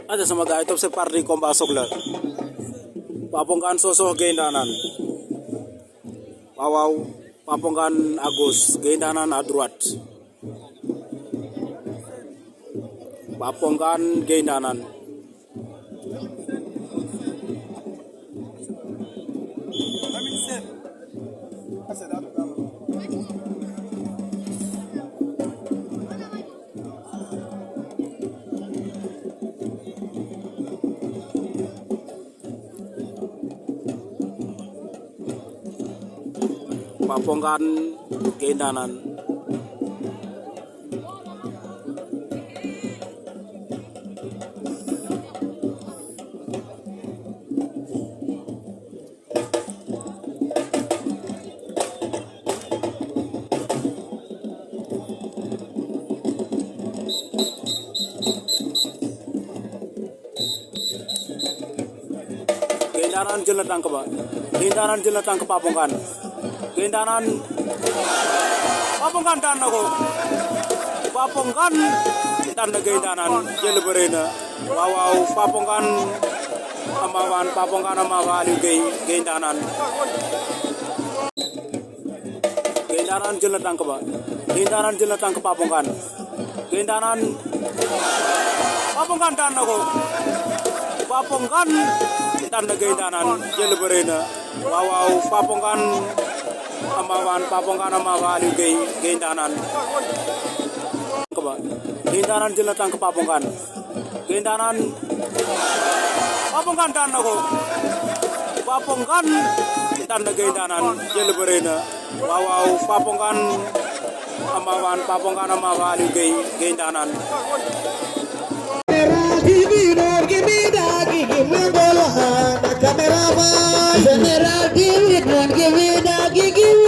Ada sama gars top c'est parti combat sok la Papongan Sosokh Gueye-Ndanane waaw waaw Papongan à gauche Gueye-Ndanane à droite Papongan Gueye-Ndanane Papongan Gueye-Ndanane Gueye-Ndanane jël na tànk ba Gueye-Ndanane jël na tànk Papongan Gueye-Ndanane Papongan daan na ko Papongan daan na Gueye-Ndanane jël ba rëy na waaw waaw Papongan ama Aliou Gueye-Ndanane Gueye-Ndanane jël na tànk ba Gueye-Ndanane jël na tànk Papongan Gueye-Ndanane Papongan daan na ko Papongan daan na Gueye-Ndanane jël ba rëy na waaw waaw Papongan ama Aliou Gueye-Ndanane Gueye-Ndanane jël na tànk Papongan Gueye-Ndanane Papongan daan na ko Papongan daan na Gueye-Ndanane jël ba rëy na waaw waaw Papongan ama Aliou Gueye-Ndanane Camera, give me